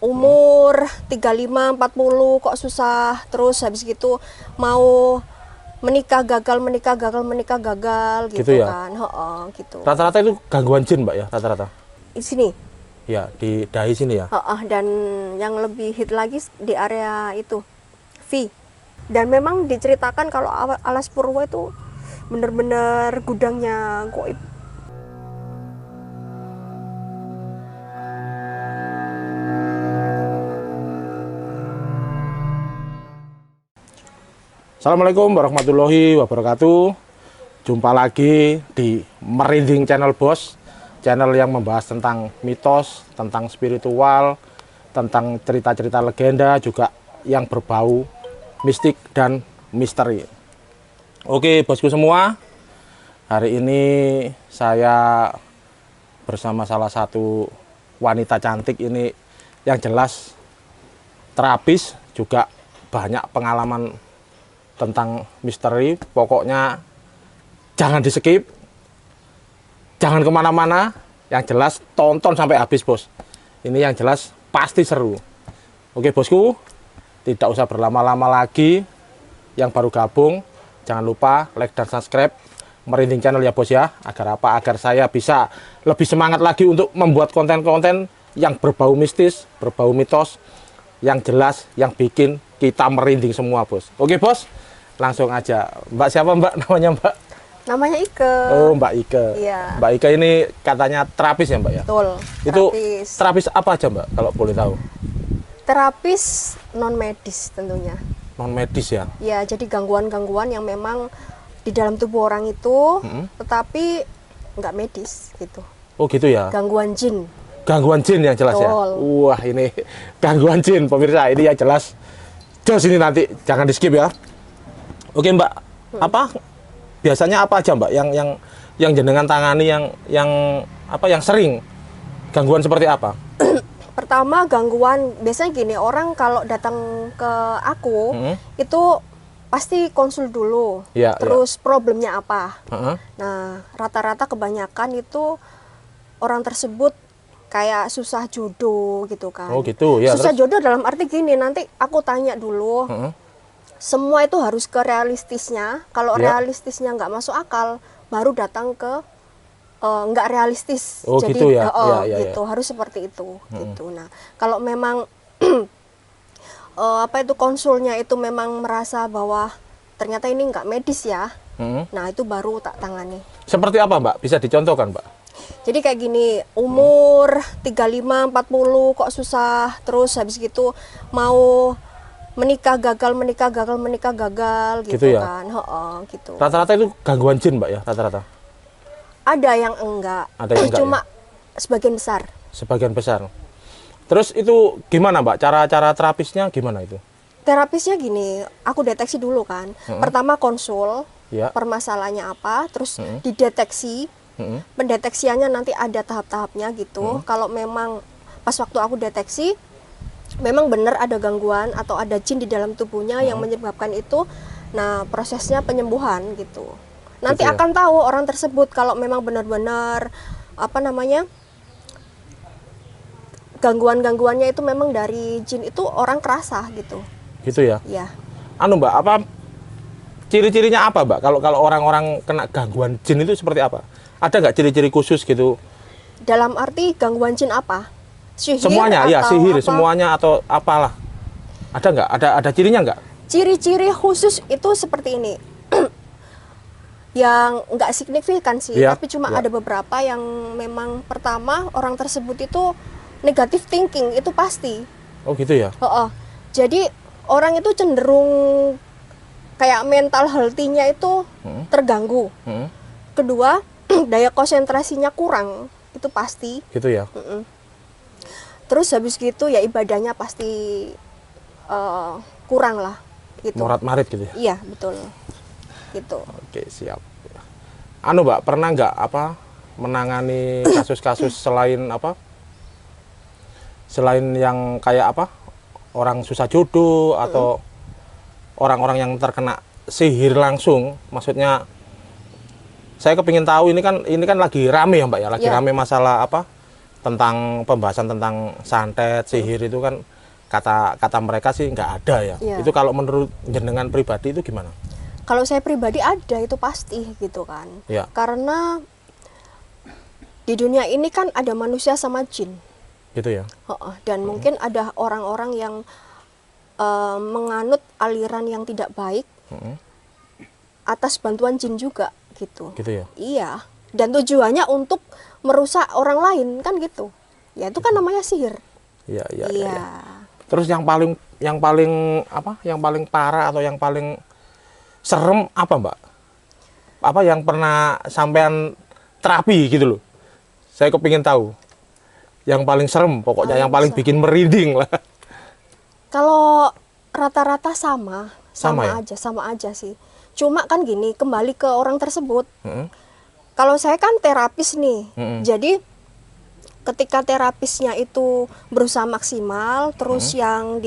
umur 35, 40 kok susah, terus habis gitu mau menikah gagal gitu ya? kan. Gitu. Rata-rata itu gangguan jin, Mbak ya, rata-rata. Di sini. Ya, di dahi sini ya. Dan yang lebih hit lagi di area itu V. Dan memang diceritakan kalau Alas Purwo itu benar-benar gudangnya goib. Assalamualaikum warahmatullahi wabarakatuh. Jumpa lagi di Merinding Channel Bos, channel yang membahas tentang mitos, tentang spiritual, tentang cerita-cerita legenda, juga yang berbau mistik dan misteri. Oke bosku semua, hari ini saya bersama salah satu wanita cantik ini yang jelas terapis, juga banyak pengalaman tentang misteri. Pokoknya jangan di skip, jangan kemana-mana, yang jelas tonton sampai habis bos. Ini yang jelas pasti seru. Oke bosku, tidak usah berlama-lama lagi. Yang baru gabung, jangan lupa like dan subscribe Merinding Channel ya bos ya. Agar apa? Agar saya bisa lebih semangat lagi untuk membuat konten-konten yang berbau mistis, berbau mitos, yang jelas, yang bikin kita merinding semua bos. Oke bos, langsung aja. Mbak siapa Mbak namanya Mbak? Namanya Ike. Oh Mbak Ike. Iya. Mbak Ike ini katanya terapis ya Mbak ya? Betul. Itu Terapis. terapis apa aja Mbak kalau boleh tahu? Terapis non medis tentunya. Non medis ya? Ya, jadi gangguan-gangguan yang memang di dalam tubuh orang itu, tetapi nggak medis gitu. Oh gitu ya? Gangguan jin. Gangguan jin yang jelas ya? Betul. Wah ini gangguan jin pemirsa, ini yang jelas. Jos ini nanti jangan di skip ya. Oke Mbak, apa biasanya apa aja Mbak yang jenengan tangani yang apa yang sering gangguan seperti apa? Pertama gangguan biasanya gini, orang kalau datang ke aku itu pasti konsul dulu. Ya, terus problemnya apa? Uh-huh. Nah, rata-rata kebanyakan itu orang tersebut kayak susah jodoh gitu kan. Oh gitu ya. Susah Terus? jodoh dalam arti gini, nanti aku tanya dulu. Semua itu harus ke realistisnya. Kalau realistisnya nggak masuk akal, baru datang ke nggak realistis. Oh jadi gitu ya. gitu harus seperti itu gitu. Nah kalau memang apa itu konsulnya itu memang merasa bahwa ternyata ini nggak medis ya, nah itu baru tak tangani. Seperti apa Mbak, bisa dicontohkan Mbak? Jadi kayak gini, umur 35, 40 kok susah, terus habis gitu mau menikah gagal gitu ya? kan. Gitu. Rata-rata itu gangguan jin Mbak ya, rata-rata? Ada yang enggak, Ada yang enggak, cuma ya? sebagian besar. Sebagian besar. Terus itu gimana Mbak, cara terapisnya gimana itu? Terapisnya gini, aku deteksi dulu kan. Pertama konsul, Ya. permasalahannya apa, terus dideteksi. Pendeteksiannya nanti ada tahap-tahapnya gitu. Kalau memang pas waktu aku deteksi memang benar ada gangguan atau ada jin di dalam tubuhnya yang menyebabkan itu, nah prosesnya penyembuhan gitu. Nanti Gitu ya? akan tahu orang tersebut kalau memang benar-benar apa namanya gangguan-gangguannya itu memang dari jin, itu orang kerasa gitu. Gitu ya? Ya. Anu Mbak, apa ciri-cirinya apa Mbak? Kalau orang-orang kena gangguan jin itu seperti apa? Ada nggak ciri-ciri khusus gitu? Dalam arti gangguan jin apa? Sihir Semuanya, ya atau sihir, apa? semuanya atau apalah. Ada nggak? Ada cirinya nggak? Ciri-ciri khusus itu seperti ini. Yang nggak signifikan sih, Iya, tapi cuma iya. ada beberapa yang memang pertama orang tersebut itu negative thinking, itu pasti. Oh gitu ya? Jadi orang itu cenderung kayak mental healthy-nya itu terganggu. Kedua, daya konsentrasinya kurang, itu pasti. Gitu ya? Terus habis gitu ya ibadahnya pasti kurang lah gitu. Morat-marit gitu ya? Iya, betul. Gitu. Oke, siap. Anu Mbak, pernah nggak apa menangani kasus-kasus selain apa? Selain yang kayak apa? Orang susah jodoh atau orang-orang yang terkena sihir langsung, maksudnya saya kepingin tahu, ini kan lagi rame ya Mbak ya, lagi Ya. rame masalah apa? tentang pembahasan tentang santet, sihir itu kan kata mereka sih nggak ada ya. Iya. Itu kalau menurut jenengan pribadi itu gimana? Kalau saya pribadi ada, itu pasti gitu kan. Ya. Karena di dunia ini kan ada manusia sama jin. Gitu ya. Dan mungkin ada orang-orang yang menganut aliran yang tidak baik atas bantuan jin juga gitu. Gitu ya. Iya. Dan tujuannya untuk merusak orang lain kan gitu. Ya itu kan namanya sihir. Iya, iya, Iya. iya. Terus yang paling apa? Yang paling parah atau yang paling serem apa, Mbak? Apa yang pernah sampean terapi gitu loh. Saya kepingin tahu. Yang paling serem pokoknya, yang paling bikin merinding lah. Kalau rata-rata sama ya? sama aja sih. Cuma kan gini, kembali ke orang tersebut. Kalau saya kan terapis nih. Jadi ketika terapisnya itu berusaha maksimal, terus yang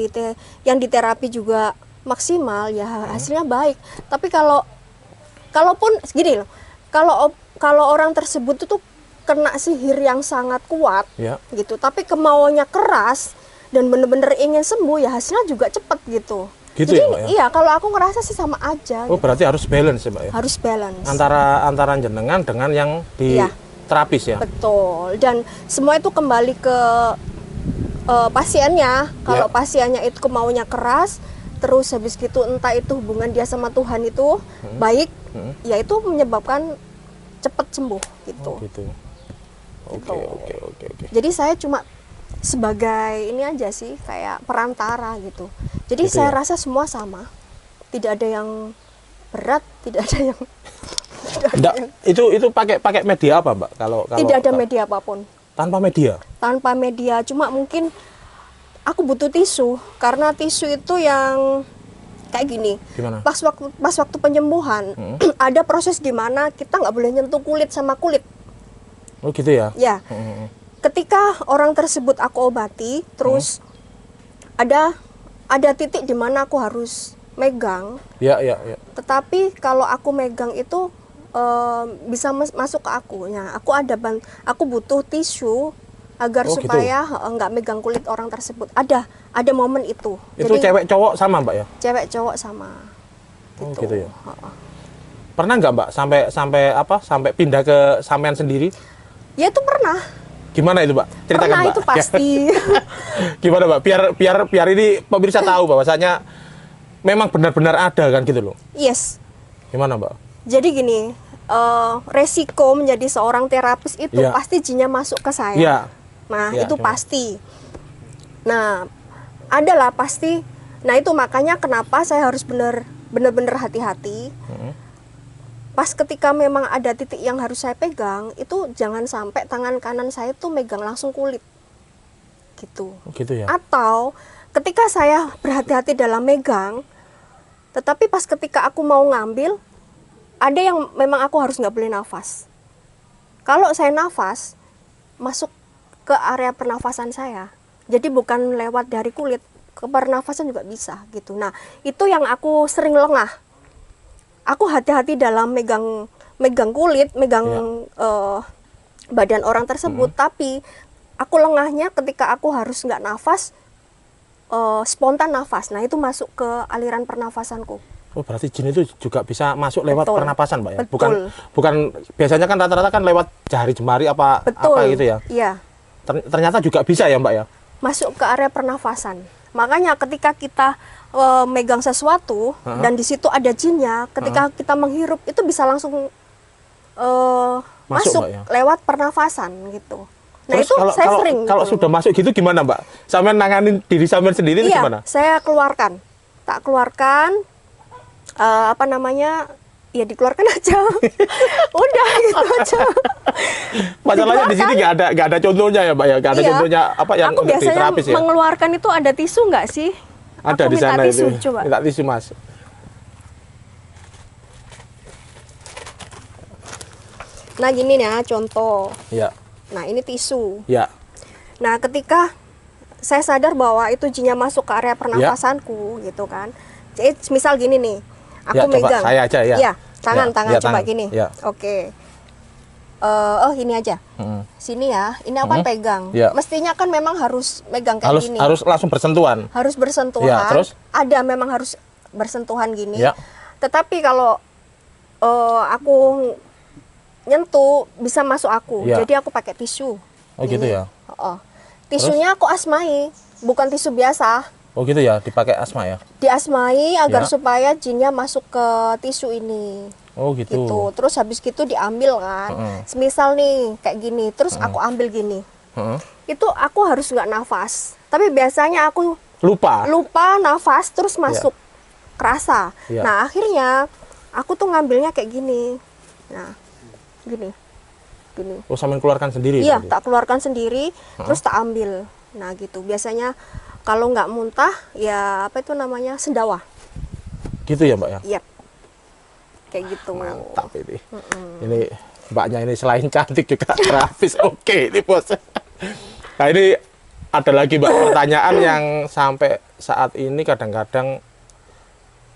diterapi juga maksimal, ya hasilnya baik. Tapi kalaupun gini loh, kalau orang tersebut itu kena sihir yang sangat kuat, Ya. gitu, tapi kemauannya keras dan bener-bener ingin sembuh, ya hasilnya juga cepet gitu. Gitu Jadi ya, Mbak, ya? iya, kalau aku ngerasa sih sama aja. Oh, Gitu. berarti harus balance ya, Mbak ya? Harus balance. Antara jenengan dengan yang di Iya. terapis ya? Betul. Dan semua itu kembali ke pasiennya. Kalau Ya. pasiennya itu kemauannya keras, terus habis gitu entah itu hubungan dia sama Tuhan itu baik, ya itu menyebabkan cepat sembuh gitu. Oh, gitu. Oke, Gitu. oke. Jadi saya cuma sebagai ini aja sih, kayak perantara gitu. Jadi Gitu saya ya? rasa semua sama. Tidak ada yang berat, tidak ada yang Enggak, itu pakai media apa, Mbak? Kalau tidak ada media apapun. tanpa media. Tanpa media, cuma mungkin aku butuh tisu, karena tisu itu yang kayak gini. Gimana? Pas waktu penyembuhan ada proses di mana kita nggak boleh nyentuh kulit sama kulit. Oh, gitu ya? Ya, ketika orang tersebut aku obati, terus ada titik di mana aku harus megang. Ya. Tetapi kalau aku megang itu bisa masuk ke aku. Nah, aku butuh tisu agar Oh, gitu. supaya nggak megang kulit orang tersebut. Ada momen itu. Itu cewek cowok sama, Mbak ya? Cewek cowok sama. Oh, gitu ya. Pernah nggak, Mbak, sampai pindah ke sampean sendiri? Ya itu pernah. Gimana itu, Mbak? Ceritakan, Pernah, Mbak. itu pasti. Gimana, Mbak? Biar ini pemirsa tahu bahwasanya memang benar-benar ada kan gitu loh. Yes. Gimana, Mbak? Jadi gini, resiko menjadi seorang terapis itu Iya. pasti jinnya masuk ke saya. Iya. Nah, Iya, itu gimana? pasti. Nah, adalah pasti. Nah, itu makanya kenapa saya harus benar-benar hati-hati. Pas ketika memang ada titik yang harus saya pegang, itu jangan sampai tangan kanan saya tuh megang langsung kulit. Gitu. Oh, gitu ya. Atau ketika saya berhati-hati dalam megang, tetapi pas ketika aku mau ngambil, ada yang memang aku harus nggak boleh nafas. Kalau saya nafas, masuk ke area pernafasan saya. Jadi bukan lewat dari kulit, ke pernafasan juga bisa gitu. Nah, itu yang aku sering lengah. Aku hati-hati dalam megang kulit, megang badan orang tersebut, tapi aku lengahnya ketika aku harus nggak nafas, spontan nafas. Nah, itu masuk ke aliran pernafasanku. Oh, berarti jin itu juga bisa masuk lewat Betul. pernapasan, Mbak ya? Betul. Bukan biasanya kan rata-rata kan lewat jari jemari apa gitu ya. Iya. Ternyata juga bisa ya, Mbak ya? Masuk ke area pernafasan. Makanya ketika kita megang sesuatu dan di situ ada jinnya, ketika kita menghirup itu bisa langsung masuk Mbak, ya? lewat pernafasan gitu. Nah, Terus itu saya sering. kalau gitu. sudah masuk gitu gimana, Mbak? Sampean nanganin diri sampean sendiri itu Iya, gimana? saya keluarkan. Tak keluarkan, ya dikeluarkan aja. Udah gitu aja. Masalahnya di sini nggak ada contohnya ya, Mbak ya? Nggak ada Iya. contohnya apa yang Aku untuk di biasanya terapis ya? mengeluarkan itu ada tisu nggak sih? Ada Aku di minta sana tisu, itu. coba. Minta tisu, Mas. Nah, gini ya contoh. Ya. Nah, ini tisu. Ya. Nah, ketika saya sadar bahwa itu jinnya masuk ke area pernafasanku gitu kan. Jadi, misal gini nih, aku Ya, coba megang. saya aja ya. Iya, tangan Ya, coba tangan. gini. Ya. Oke. oh ini aja. Sini ya. Ini aku kan pegang. Ya. Mestinya kan memang harus megang kayak gini. Harus langsung bersentuhan. Harus bersentuhan. Ya, terus? Ada memang harus bersentuhan gini. Ya. Tetapi kalau aku nyentuh bisa masuk aku. Ya. Jadi aku pakai tisu. Oh gitu ya. Tisunya aku asmai, bukan tisu biasa. Oh gitu ya, dipakai asma ya. Diasmai agar Ya. supaya jinnya masuk ke tisu ini. Oh gitu. Gitu. Terus habis gitu diambil kan. Semisal nih kayak gini, terus aku ambil gini. Itu aku harus nggak nafas. Tapi biasanya aku Lupa. nafas terus masuk kerasa. Ya. Nah akhirnya aku tuh ngambilnya kayak gini. Nah gini. Oh sambil keluarkan sendiri. Iya, berarti? tak keluarkan sendiri, terus tak ambil. Nah gitu. Biasanya kalau nggak muntah, ya apa itu namanya sendawa. Gitu ya Mbak ya. Iya. Kayak gitu. Mantap ini. Ini Mbaknya ini selain cantik juga grafis. Oke ini bos. Nah ini ada lagi Mbak pertanyaan yang sampai saat ini kadang-kadang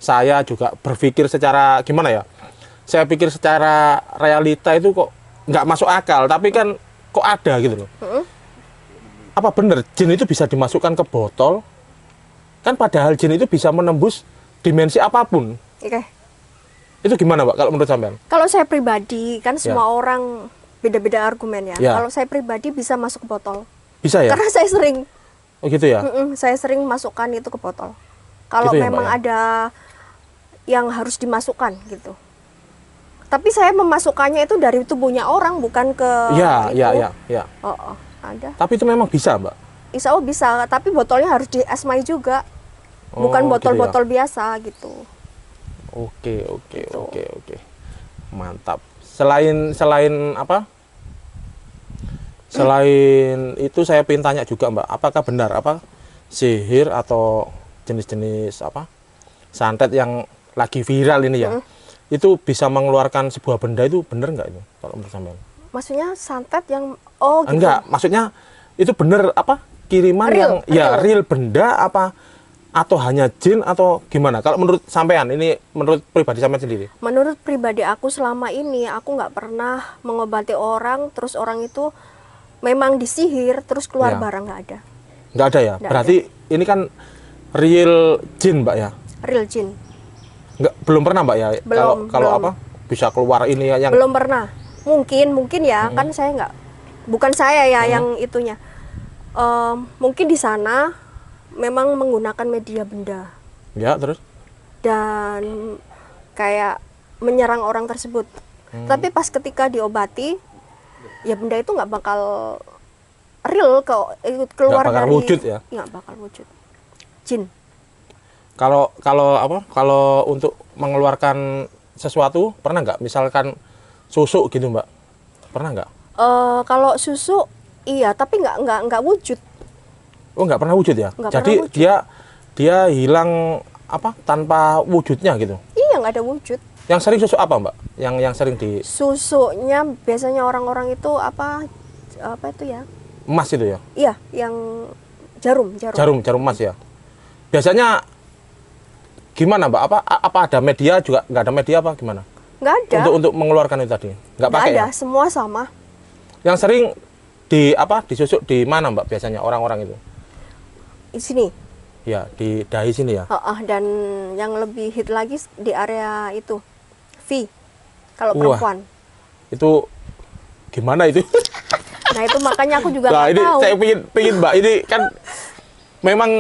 saya juga berpikir secara gimana ya? Saya pikir secara realita itu kok nggak masuk akal, tapi kan kok ada gitu loh. Apa bener jin itu bisa dimasukkan ke botol? Kan padahal jin itu bisa menembus dimensi apapun. Oke. Itu gimana Mbak kalau menurut sampean? Kalau saya pribadi, kan semua orang beda-beda argumen ya. Ya. Kalau saya pribadi bisa masuk ke botol. Bisa ya? Karena saya sering, Oh gitu ya? saya sering masukkan itu ke botol. Kalau Gitu ya, memang Mbak, ya? ada yang harus dimasukkan gitu. Tapi saya memasukkannya itu dari tubuhnya orang, bukan ke Iya, itu. iya. Ada. Tapi itu memang bisa Mbak? Insya Allah bisa, tapi botolnya harus diasmai juga. Oh, Bukan gitu botol-botol biasa gitu. Oke. Mantap. Selain apa? Selain itu saya pengen tanya juga Mbak, apakah benar apa sihir atau jenis-jenis apa santet yang lagi viral ini ya, itu bisa mengeluarkan sebuah benda, itu benar nggak itu kalau menurut sampean? Maksudnya santet yang gitu. Enggak, maksudnya itu benar apa kiriman Real, yang real benda apa atau hanya jin atau gimana? Kalau menurut sampean ini, menurut pribadi sampean sendiri? Menurut pribadi aku selama ini aku nggak pernah mengobati orang terus orang itu memang disihir terus keluar Ya. barang, nggak ada. Nggak ada ya? Nggak Berarti ini kan real jin Mbak ya? Real jin. Nggak, belum pernah Mbak ya? Belum, Kalau belum. apa bisa keluar ini ya yang Belum pernah. Mungkin ya, kan saya nggak, bukan saya ya yang itunya. Mungkin di sana memang menggunakan media benda ya terus? dan kayak menyerang orang tersebut. Tapi pas ketika diobati, ya benda itu nggak bakal real keluar Nggak bakal dari wujud ya? Nggak bakal wujud. Jin. Kalau untuk mengeluarkan sesuatu pernah nggak? Misalkan susu gitu Mbak, pernah nggak? Kalau susu iya, tapi nggak wujud. Oh nggak pernah wujud ya? Nggak Jadi pernah wujud. dia hilang apa tanpa wujudnya gitu? Iya, nggak ada wujud. Yang sering susu apa Mbak? Yang sering di Susunya biasanya orang-orang itu apa itu ya? emas itu ya? Iya, yang jarum. Jarum emas ya? Biasanya gimana Mbak? Apa ada media juga? Nggak ada media apa gimana? Nggak ada. Untuk mengeluarkan itu tadi? Nggak Nggak pakai ada, ya? semua sama. Yang sering disusuk di mana Mbak biasanya orang-orang itu? Di sini. Ya, di dahi sini ya? Dan yang lebih hit lagi di area itu V. Kalau Wah. perempuan. Itu gimana itu? Nah, itu makanya aku juga Nah, nggak ini tahu. saya pingin Mbak, ini kan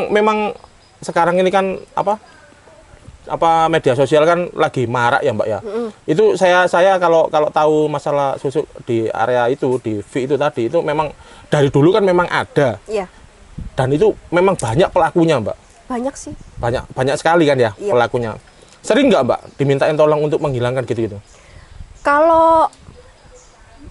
memang sekarang ini kan apa media sosial kan lagi marak ya Mbak ya. Itu saya kalau tahu masalah susuk di area itu di V itu tadi, itu memang dari dulu kan memang ada. Iya, Dan itu memang banyak pelakunya Mbak. banyak sih. Banyak sekali kan ya Iya. pelakunya. Sering nggak Mbak dimintain tolong untuk menghilangkan gitu-gitu? Kalau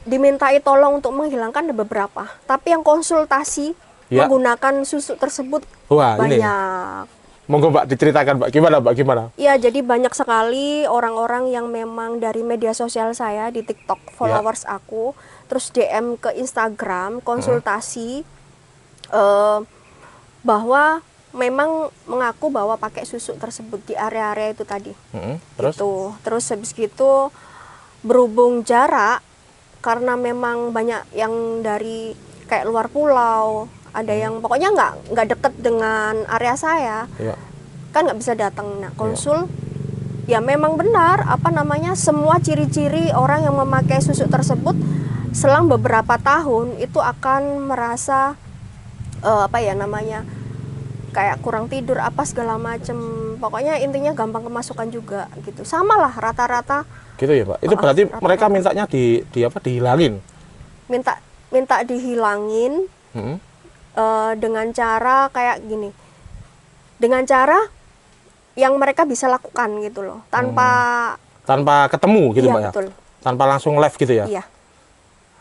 dimintai tolong untuk menghilangkan ada beberapa, tapi yang konsultasi Ya. menggunakan susu tersebut Wah, ini. banyak. Monggo Mbak diceritakan Mbak, gimana? Ya, jadi banyak sekali orang-orang yang memang dari media sosial saya di TikTok, followers aku, terus DM ke Instagram, konsultasi bahwa memang mengaku bahwa pakai susu tersebut di area-area itu tadi. Terus? Terus habis gitu berhubung jarak karena memang banyak yang dari kayak luar pulau, ada yang pokoknya nggak deket dengan area saya, Iya. kan nggak bisa datang. Nah, konsul ya memang benar apa namanya, semua ciri-ciri orang yang memakai susu tersebut selang beberapa tahun itu akan merasa apa ya namanya, kayak kurang tidur apa segala macem, pokoknya intinya gampang kemasukan juga gitu. Sama lah rata-rata Gitu ya, Pak. Itu berarti rata-rata. mereka mintanya di apa? Dihilangin. minta dihilangin Hmm. dengan cara kayak gini, dengan cara yang mereka bisa lakukan gitu loh, tanpa Tanpa ketemu gitu, iya Mbak ya. betul, Tanpa langsung live gitu ya. iya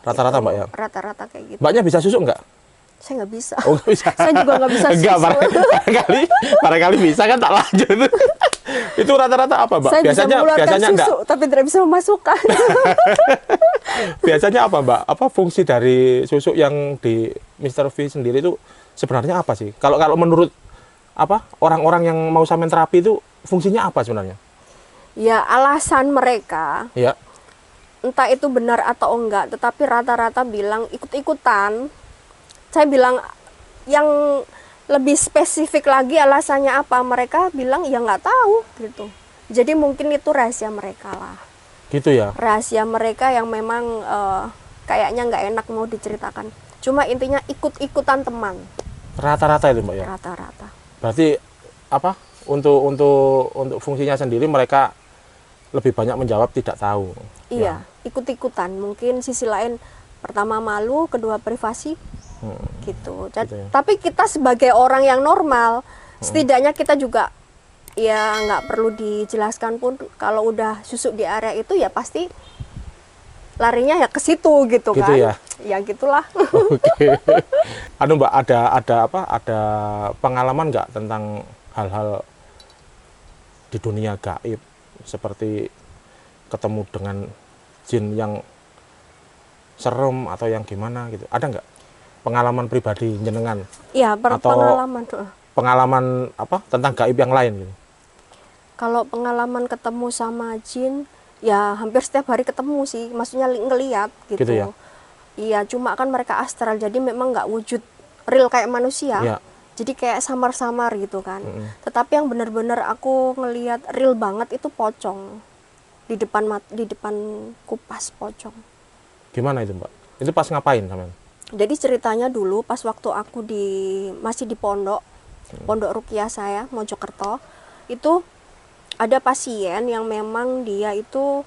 Rata-rata, gitu. Mbak ya. Rata-rata kayak gitu. Mbaknya bisa susuk nggak? Saya nggak bisa. Oh, nggak bisa. Saya juga nggak bisa Enggak, susu. barangkali bisa kan tak lanjut. Itu rata-rata apa, Mbak? Saya bisa mengeluarkan biasanya susu enggak. tapi tidak bisa memasukkan. Biasanya apa, Mbak? Apa fungsi dari susu yang di Mr. V sendiri itu sebenarnya apa sih? Kalau menurut apa orang-orang yang mau samen terapi itu fungsinya apa sebenarnya? Ya alasan mereka, Ya. entah itu benar atau enggak, tetapi rata-rata bilang ikut-ikutan. Saya bilang yang lebih spesifik lagi alasannya apa, mereka bilang ya nggak tahu gitu. Jadi mungkin itu rahasia mereka lah, Gitu ya. rahasia mereka yang memang kayaknya nggak enak mau diceritakan. Cuma intinya ikut-ikutan teman Rata-rata itu, Mbak ya. rata-rata. Berarti apa? Untuk fungsinya sendiri mereka lebih banyak menjawab tidak tahu. Iya, ikut-ikutan. Mungkin sisi lain, pertama malu, kedua privasi, gitu. Gitu ya. Tapi kita sebagai orang yang normal, setidaknya kita juga ya nggak perlu dijelaskan pun, kalau udah susuk di area itu ya pasti larinya ya ke situ gitu, Gitu kan. ya? Ya gitulah. Oke. Anu, Mbak, ada apa? Ada pengalaman nggak tentang hal-hal di dunia gaib seperti ketemu dengan jin yang serem atau yang gimana gitu? Ada nggak pengalaman pribadi jenengan? Iya, Atau- pengalaman. Pengalaman apa tentang gaib yang lain gitu? Kalau pengalaman ketemu sama jin, ya hampir setiap hari ketemu sih, maksudnya ngeliat gitu. Gitu ya? Iya, cuma kan mereka astral, jadi memang nggak wujud real kayak manusia. Iya. Jadi kayak samar-samar gitu kan. Tetapi yang benar-benar aku ngelihat real banget itu pocong di depan kupas pocong. Gimana itu, Mbak? Itu pas ngapain sampean? Jadi ceritanya dulu pas waktu aku masih di pondok Ruqyah saya Mojokerto, itu ada pasien yang memang dia itu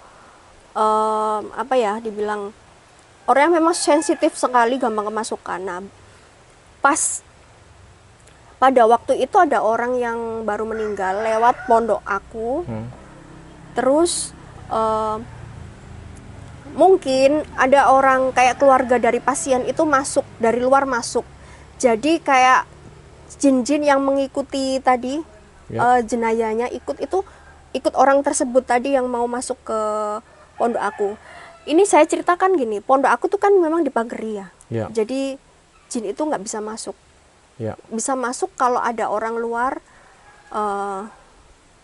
apa ya, dibilang orang yang memang sensitif sekali, gampang kemasukan. Nah, pada waktu itu ada orang yang baru meninggal lewat pondok aku. Terus mungkin ada orang kayak keluarga dari pasien itu masuk dari luar masuk. Jadi kayak jin-jin yang mengikuti tadi jenayahnya ikut orang tersebut tadi yang mau masuk ke pondok aku. Ini saya ceritakan gini, pondok aku tuh kan memang dipagari ya. Ya. Jadi jin itu nggak bisa masuk. Ya. Bisa masuk kalau ada orang luar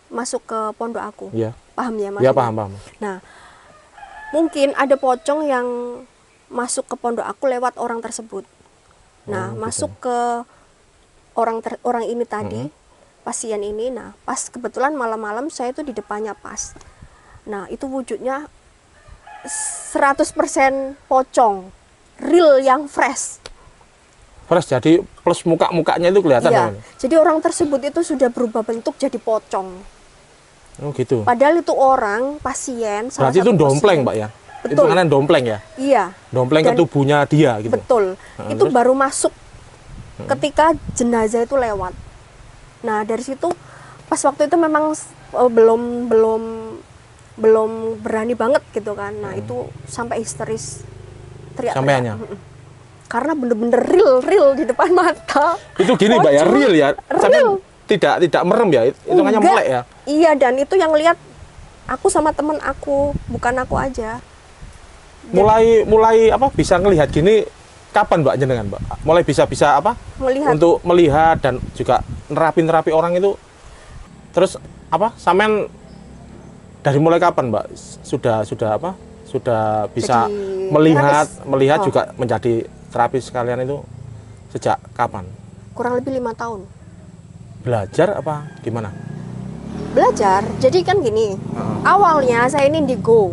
masuk ke pondok aku. Ya. Paham ya Ya, maksudnya? paham. Nah, mungkin ada pocong yang masuk ke pondok aku lewat orang tersebut. Nah, gitu. masuk ke orang ini tadi, pasien ini. Nah, pas kebetulan malam-malam saya itu di depannya pas. Nah, itu wujudnya 100% pocong, real yang fresh. Fresh, jadi plus mukanya itu kelihatan. Iya. namanya? Jadi orang tersebut itu sudah berubah bentuk jadi pocong. Oh gitu. Padahal itu orang pasien. salah Berarti itu satu dompleng, pasien. Mbak ya? Itu Betul. kan dompleng ya? Iya. Dompleng ke Dan- tubuhnya dia gitu. Betul. Nah, Itu terus? baru masuk ketika jenazah itu lewat. Nah, dari situ pas waktu itu memang belum berani banget gitu kan. Nah, itu sampai histeris teriak. Sampeannya? Karena bener-bener real di depan mata. Itu gini, Mbak ya, Pocong. real ya. Sampai Real. tidak merem ya. Hitungannya Enggak. melek ya. Iya, dan itu yang lihat aku sama temen aku, bukan aku aja. Mulai apa bisa ngelihat gini kapan, Mbak, jenengan, Mbak? Mulai bisa apa? Melihat. Untuk melihat dan juga nerapi orang itu. Terus apa? Sampean dari mulai kapan, Mbak? Sudah apa? sudah bisa Jadi melihat Oh. juga menjadi terapis kalian itu sejak kapan? kurang lebih 5 tahun. Belajar apa gimana? Belajar, jadi kan gini, awalnya saya ini indigo,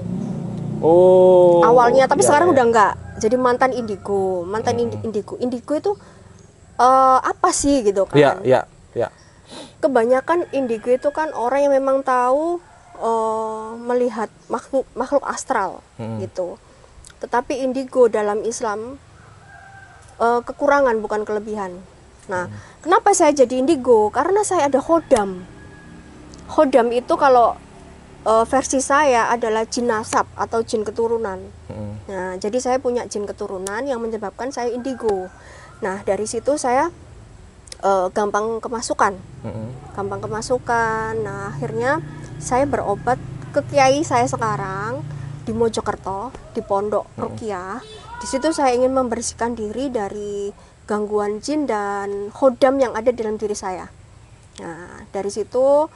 Oh. awalnya, tapi iya, sekarang iya. udah enggak, jadi mantan indigo, indigo itu apa sih gitu kan? Iya, iya, iya. Kebanyakan indigo itu kan orang yang memang tahu melihat makhluk astral gitu. Tetapi indigo dalam Islam kekurangan bukan kelebihan. Nah, kenapa saya jadi indigo? Karena saya ada khodam. Khodam itu kalau versi saya adalah jin nasab atau jin keturunan. Nah, jadi saya punya jin keturunan yang menyebabkan saya indigo. Nah, dari situ saya gampang kemasukan. Gampang kemasukan. Nah, akhirnya saya berobat ke kiai saya sekarang di Mojokerto, di Pondok Ruqyah. Di situ saya ingin membersihkan diri dari gangguan jin dan khodam yang ada dalam diri saya. Nah, dari situ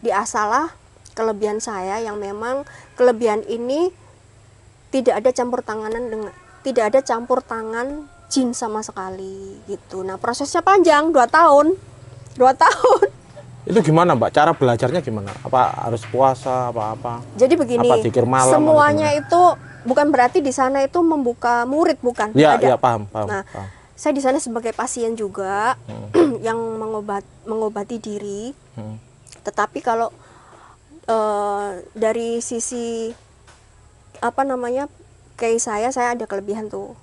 diasahlah kelebihan saya yang memang kelebihan ini tidak ada campur tangan jin sama sekali gitu. Nah, prosesnya panjang, 2 tahun. 2 tahun. Itu gimana, Mbak? Cara belajarnya gimana? Apa harus puasa apa-apa? Jadi begini, Apa zikir malam, semuanya atau itu bukan berarti di sana itu membuka murid, bukan. Iya, Ada. iya, paham. Nah, saya di sana sebagai pasien juga yang mengobati diri. Tetapi kalau dari sisi kayak saya ada kelebihan tuh.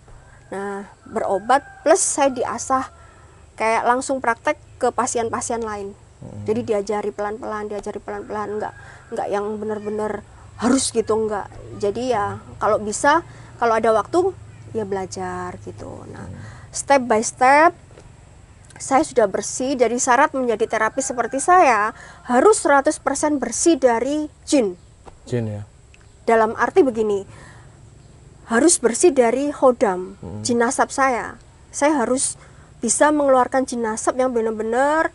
Nah, berobat plus saya diasah kayak langsung praktek ke pasien-pasien lain. Jadi diajari pelan-pelan, enggak yang benar-benar harus gitu, enggak. Jadi ya kalau bisa, kalau ada waktu ya belajar gitu. Nah, step by step saya sudah bersih. Dari syarat menjadi terapis seperti saya harus 100% bersih dari jin. Jin ya. Dalam arti begini, harus bersih dari khodam, jin nasab saya. Saya harus bisa mengeluarkan jin nasab yang benar-benar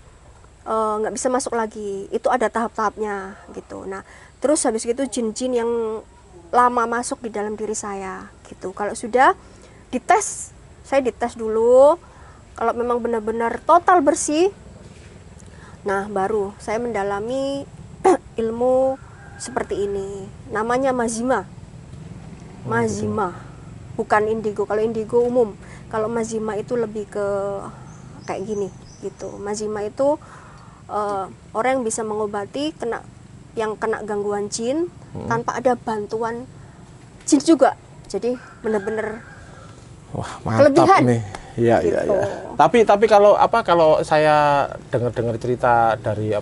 nggak bisa masuk lagi. Itu ada tahap-tahapnya gitu. Nah, terus habis itu jin-jin yang lama masuk di dalam diri saya gitu. Kalau sudah dites, saya dites dulu. Kalau memang benar-benar total bersih, nah baru saya mendalami ilmu seperti ini. Namanya mazima. Mazima, bukan indigo. Kalau indigo umum, kalau mazima itu lebih ke kayak gini gitu. Mazima itu orang yang bisa mengobati yang kena gangguan jin tanpa ada bantuan jin juga. Jadi benar-benar wah, mantap kelebihan nih. Iya, gitu. iya, iya. Tapi kalau saya dengar cerita dari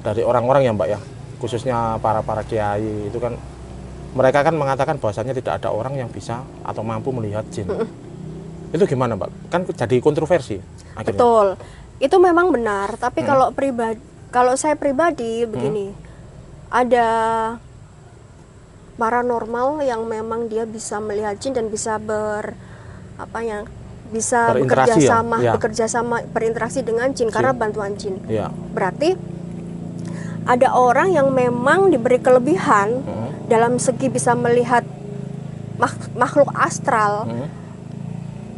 dari orang-orang ya, Mbak ya, khususnya para kiai itu kan mereka kan mengatakan bahwasanya tidak ada orang yang bisa atau mampu melihat jin. Itu gimana, Mbak? Kan jadi kontroversi akhirnya. Betul. Itu memang benar, tapi kalau saya pribadi begini. Ada paranormal yang memang dia bisa melihat jin dan bisa bekerja sama berinteraksi dengan jin karena bantuan jin. Ya. Berarti ada orang yang memang diberi kelebihan dalam segi bisa melihat makhluk astral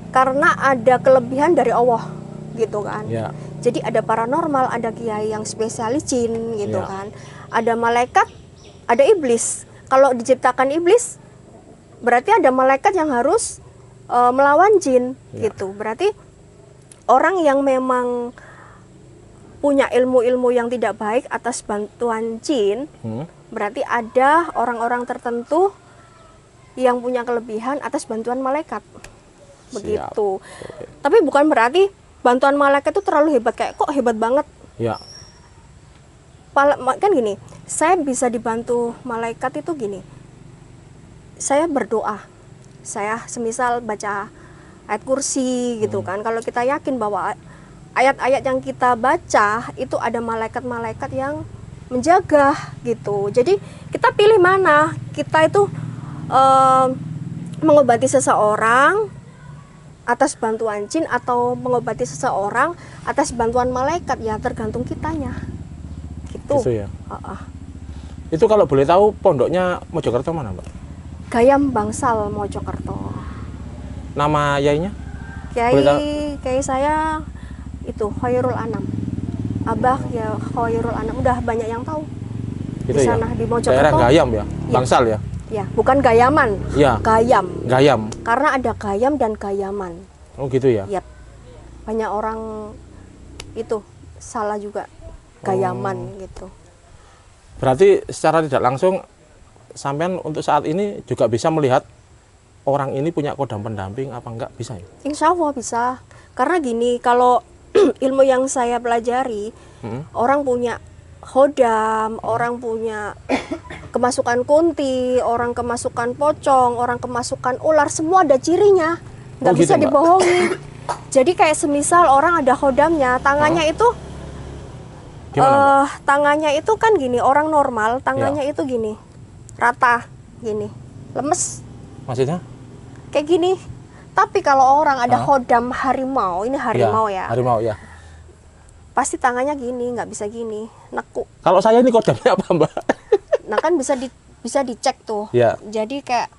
karena ada kelebihan dari Allah gitu kan. Ya. Jadi ada paranormal, ada kiai yang spesialis jin gitu Ya. kan. Ada malaikat, ada iblis. Kalau diciptakan iblis, berarti ada malaikat yang harus melawan jin gitu. Berarti orang yang memang punya ilmu-ilmu yang tidak baik atas bantuan jin, berarti ada orang-orang tertentu yang punya kelebihan atas bantuan malaikat. Begitu. Tapi bukan berarti bantuan malaikat itu terlalu hebat, kayak kok hebat banget. Ya. Kan gini, saya bisa dibantu malaikat itu gini. Saya berdoa. Saya semisal baca ayat kursi gitu kan. Kalau kita yakin bahwa ayat-ayat yang kita baca itu ada malaikat-malaikat yang menjaga gitu. Jadi kita pilih mana. Kita itu mengobati seseorang atas bantuan jin atau mengobati seseorang atas bantuan malaikat, ya tergantung kitanya gitu. Gitu ya. Itu kalau boleh tahu pondoknya Mojokerto mana, Mbak? Gayam Bangsal Mojokerto. Nama yainya? Kiai saya itu Khairul Anam. Abah ya Khairul Anam, udah banyak yang tahu. Gitu Di sana ya? di Mojokerto. Daerah Gayam ya? Bangsal ya? Ya, bukan Gayaman. Iya. Gayam. Gayam. Karena ada Gayam dan Gayaman. Oh gitu ya? Yap. Banyak orang itu salah juga Gayaman gitu. Berarti secara tidak langsung sampean untuk saat ini juga bisa melihat orang ini punya kodam pendamping apa enggak, bisa ya? Insya Allah bisa. Karena gini, kalau ilmu yang saya pelajari, orang punya khodam, orang punya kemasukan kunti, orang kemasukan pocong, orang kemasukan ular, semua ada cirinya, nggak gitu, bisa Mbak? dibohongi. Jadi kayak semisal orang ada khodamnya, tangannya itu Gimana, tangannya itu kan gini, orang normal tangannya Ya. itu gini, rata, gini, lemes, Maksudnya? kayak gini. Tapi kalau orang ada khodam harimau, ini harimau ya, Harimau ya. pasti tangannya gini, nggak bisa gini, nekuk. Kalau saya ini kodamnya apa, Mbak? Nah kan bisa dicek tuh. Ya. Jadi kayak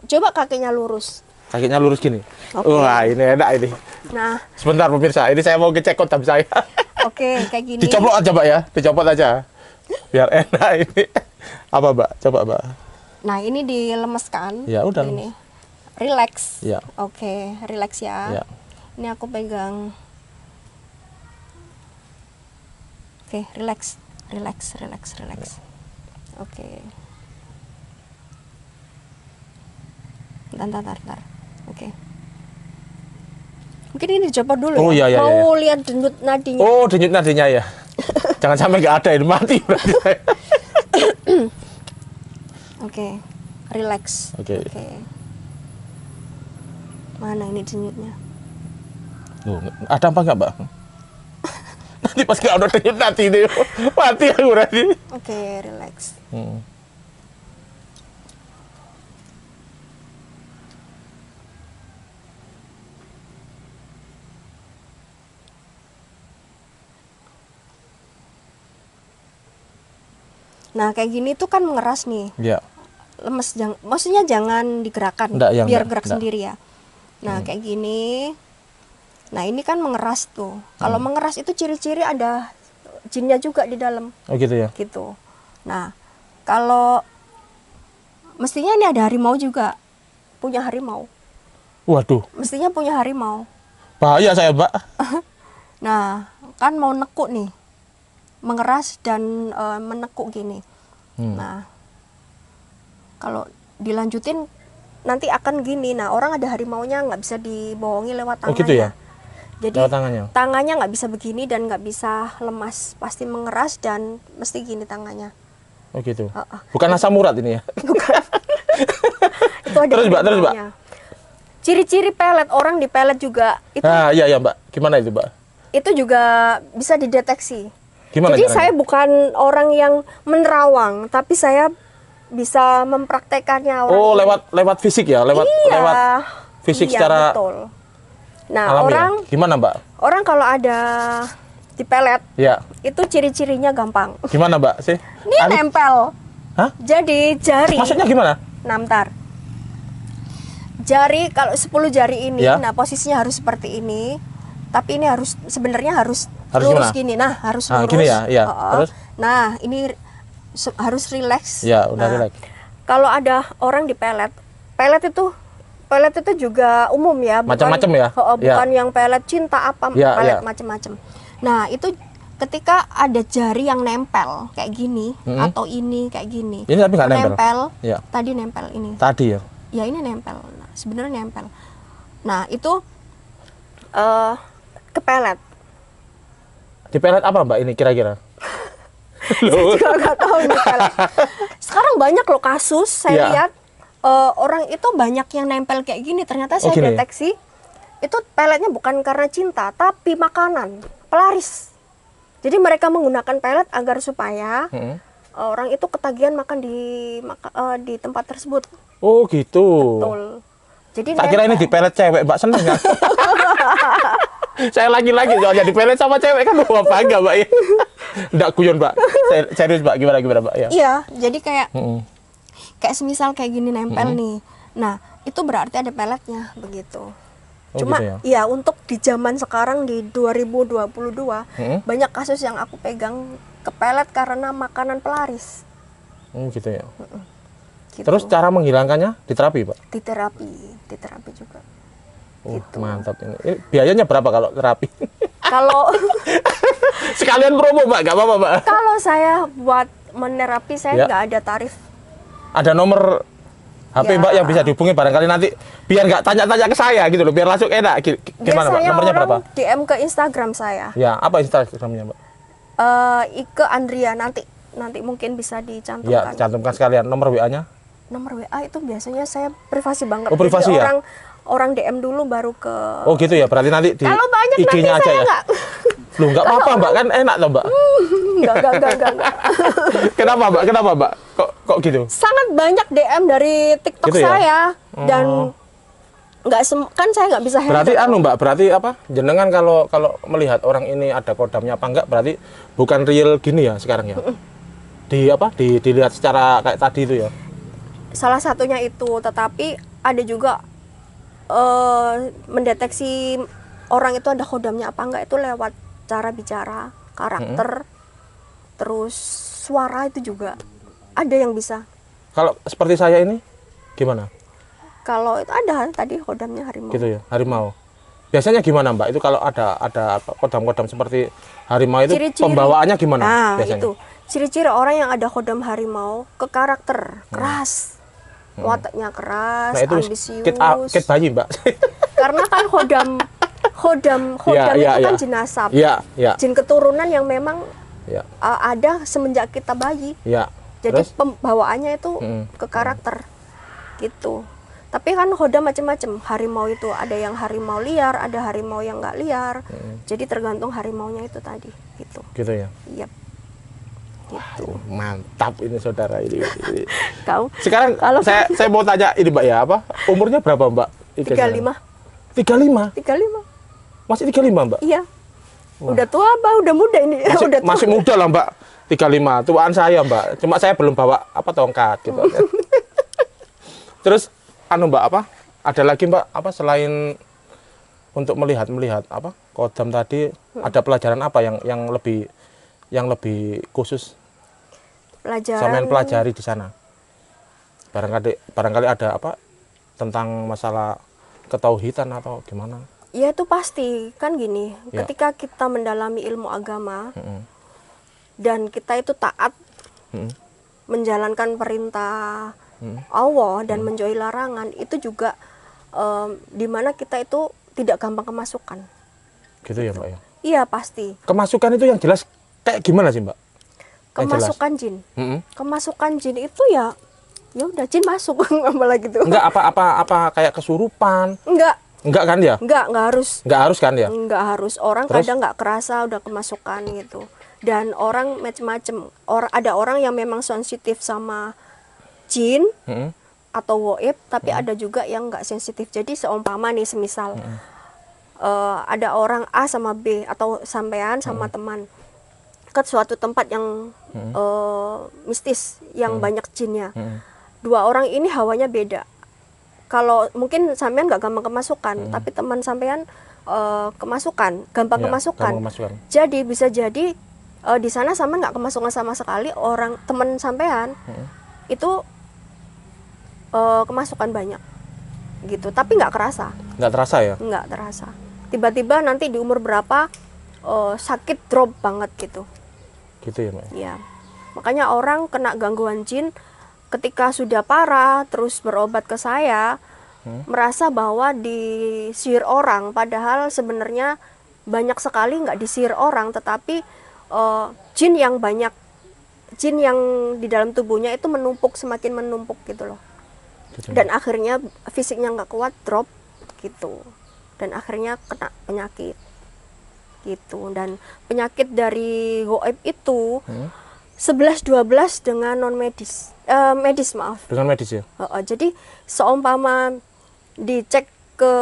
coba kakinya lurus. Kakinya lurus gini. Oke. Wah, ini enak ini. Nah, Sebentar pemirsa, ini saya mau ngecek kodam saya. oke kayak gini. Dicopot aja, Mbak ya. Dicopot aja. Biar enak ini. Apa, Mbak? Coba, Mbak. Nah ini dilemeskan. Ya, udah. Ini, relax. Ya. Oke, relax ya. Ya. Ini aku pegang. Oke, relax. Oke. Bentar. Oke. Mungkin ini dicopot dulu Oh, ya. iya, Mau lihat denyut nadinya. Oh, denyut nadinya ya. Jangan sampai nggak ada ini mati berarti saya. Oke. Relax. Oke. Mana ini denyutnya? Loh, ada apa nggak, Mbak? Nanti pas nggak ada denyut nadi ini mati aku berarti. Oke, relax. Nah, kayak gini tuh kan mengeras nih. Ya. Lemes, maksudnya jangan digerakkan, Nggak, ya, biar nggak, gerak nggak. sendiri ya. Nah, kayak gini. Nah, ini kan mengeras tuh. Kalau mengeras itu ciri-ciri ada jinnya juga di dalam. Oh gitu ya. Gitu. Nah, kalau mestinya ini ada harimau juga. Punya harimau. Waduh, Mestinya punya harimau. bahaya saya, Mbak. Nah, kan mau nekuk nih. Mengeras dan menekuk gini. Nah, kalau dilanjutin nanti akan gini. Nah, orang ada harimaunya nggak bisa dibohongi lewat Oh tangannya. gitu ya. Jadi Lewat tangannya. tangannya nggak bisa begini dan nggak bisa lemas, pasti mengeras dan mesti gini tangannya. Oh gitu. Heeh. Bukan asam urat ini ya. Itu ada Terus, Mbak, harimaunya. Ciri-ciri pelet, orang di pelet juga itu Nah, iya ya, Mbak. Gimana itu, Mbak? itu juga bisa dideteksi. Gimana Jadi caranya? saya bukan orang yang menerawang, tapi saya bisa mempraktekannya. Orang Oh, ini. lewat fisik ya, lewat fisik Iya, secara betul. Nah, alami orang ya? Gimana, Mbak? orang kalau ada di pelet Ya. itu ciri-cirinya gampang. Gimana, Mbak? Sih? Ini nempel. Hah? Jadi jari. Maksudnya gimana? Namtar. Jari kalau 10 jari ini, Ya. nah posisinya harus seperti ini. Tapi ini harus sebenarnya harus Harus lurus gimana? gini. Nah, harus Ah, lurus. gini ya, iya. Heeh. Terus? Nah, ini harus relax. Ya, udah Nah, relax. Kalau ada orang di pelet itu juga umum ya, Macam-macam ya? Bukan yang pelet cinta apa, Ya, pelet ya. macam-macam. Nah, itu ketika ada jari yang nempel kayak gini atau ini kayak gini. Ini tapi nggak nempel. Ya. Tadi nempel ini. Tadi ya. Ya ini nempel. Nah, sebenarnya nempel. Nah, itu kepelet. Di pelet apa, Mbak, ini kira-kira? Saya juga nggak tahu nih pelet. Sekarang banyak loh kasus saya Ya. lihat orang itu banyak yang nempel kayak gini. Ternyata saya gini. deteksi itu peletnya bukan karena cinta, tapi makanan, pelaris. Jadi mereka menggunakan pelet agar supaya orang itu ketagihan makan di tempat tersebut. Oh, gitu. Betul. Jadi Tak kira ini di pelet cewek, Mbak, seneng nggak? Saya lagi-lagi soalnya di pelet sama cewek kan wah bangga, Mbak ya. Nggak guyon, Mbak. Serius, Mbak, gimana Mbak ya? Iya, jadi kayak kayak semisal kayak gini nempel nih. Nah, itu berarti ada peletnya begitu. Oh, Cuma gitu ya? ya untuk di zaman sekarang di 2022 banyak kasus yang aku pegang kepelet karena makanan pelaris. Gitu ya. Gitu. Terus cara menghilangkannya diterapi, Pak? Diterapi juga. Gitu. Mantap ini. Biayanya berapa kalau terapi? Kalau Sekalian promo, Pak, nggak apa-apa, Pak. kalau saya buat menerapi saya nggak ada tarif. Ada nomor HP Ya. Mbak yang bisa dihubungi barangkali nanti biar nggak tanya-tanya ke saya gitu loh, biar langsung enak. Gimana, Mbak? Biasanya Nomornya orang berapa? DM ke Instagram saya. Ya, apa Instagramnya, Mbak? Ike Andria nanti mungkin bisa Ya, dicantumkan. cantumkan sekalian nomor WA-nya. Nomor WA itu biasanya saya privasi banget. Oh, privasi Jadi ya? orang DM dulu baru ke. Oh, gitu ya. Berarti nanti di Kalau banyak nanti IG-nya aja saya ya. nggak. Loh, nggak apa-apa, Mbak. Kan enak toh, Mbak. Enggak. Kenapa, Mbak? Kenapa, Mbak? Kok gitu? Sangat banyak DM dari TikTok Gitu ya? saya dan nggak kan saya nggak bisa Berarti handle. Mbak, berarti apa? Jenengan kalau melihat orang ini ada kodamnya apa enggak, berarti bukan real gini ya sekarang ya. Dilihat secara kayak tadi itu ya. Salah satunya itu, tetapi ada juga mendeteksi orang itu ada kodamnya apa enggak itu lewat cara bicara, karakter, terus suara itu juga ada yang bisa. Kalau seperti saya ini gimana? Kalau itu ada tadi kodamnya harimau. Gitu ya, harimau. Biasanya gimana, Mbak? Itu kalau ada kodam-kodam seperti harimau itu Ciri-ciri. pembawaannya gimana Nah, biasanya? itu ciri-ciri orang yang ada kodam harimau ke karakter keras, wataknya keras, Nah, itu ambisius. kit bayi, Mbak. Karena kan kodam Ya, itu ya, kan ya. jin nasab, Iya. jin keturunan yang memang Ya. ada semenjak kita bayi. Ya. Jadi Terus pembawaannya itu ke karakter gitu. Tapi kan kodam macam-macam. Harimau itu ada yang harimau liar, ada harimau yang nggak liar. Jadi tergantung harimaunya itu tadi gitu. gitu ya. Yap. Gitu. Mantap ini saudara ini. Kau Sekarang Kalau- saya mau tanya ini, Mbak ya, apa? Umurnya berapa, Mbak? Ike 35. sekarang? 35. 35. Masih 35, Mbak? Iya. Udah tua apa udah muda ini? Udah tua. Masih muda lah, Mbak. 35. Tuaan saya, Mbak. Cuma saya belum bawa tongkat gitu. Terus Mbak, apa? Ada lagi, Mbak, apa selain untuk melihat apa? Kodam tadi ada pelajaran apa yang lebih khusus Pelajaran sampean pelajari di sana? Barangkali ada apa tentang masalah ketauhidan atau gimana? ya itu pasti kan gini, Ya. ketika kita mendalami ilmu agama dan kita itu taat menjalankan perintah Allah dan menjauhi larangan, itu juga dimana kita itu tidak gampang kemasukan. Gitu ya, Mbak ya. Iya pasti. Kemasukan itu yang jelas kayak gimana sih, Mbak? Yang jelas. Kemasukan jin. Mm-mm. Kemasukan jin itu ya udah jin masuk apalagi gitu. Enggak apa kayak kesurupan. Enggak kan ya? Enggak harus. Enggak harus kan ya? Enggak harus. Orang Terus? kadang nggak kerasa udah kemasukan gitu. Dan orang macem-macem. Ada orang yang memang sensitif sama jin Mm-mm. atau goib, tapi ada juga yang nggak sensitif. Jadi seumpama nih, semisal ada orang A sama B atau sampean sama teman ke suatu tempat yang mistis, yang banyak jinnya. Dua orang ini hawanya beda. Kalau mungkin sampean nggak gampang kemasukan, tapi teman sampean kemasukan, gampang Ya, kemasukan. gampang kemasukan. Jadi bisa jadi di sana sampean nggak kemasukan sama sekali, orang teman sampean itu kemasukan banyak, gitu. Tapi nggak kerasa, Enggak terasa ya? nggak terasa. Tiba-tiba nanti di umur berapa sakit drop banget gitu. Gitu ya, Mbak. Ya, makanya orang kena gangguan jin ketika sudah parah terus berobat ke saya merasa bahwa disihir orang, padahal sebenarnya banyak sekali nggak disihir orang, tetapi jin yang banyak, jin yang di dalam tubuhnya itu menumpuk, semakin menumpuk gitu loh. Gitu. Dan akhirnya fisiknya nggak kuat, drop gitu, dan akhirnya kena penyakit gitu. Dan penyakit dari goib itu 11-12 dengan non medis, medis maaf. Dengan medis ya? Jadi seumpama dicek ke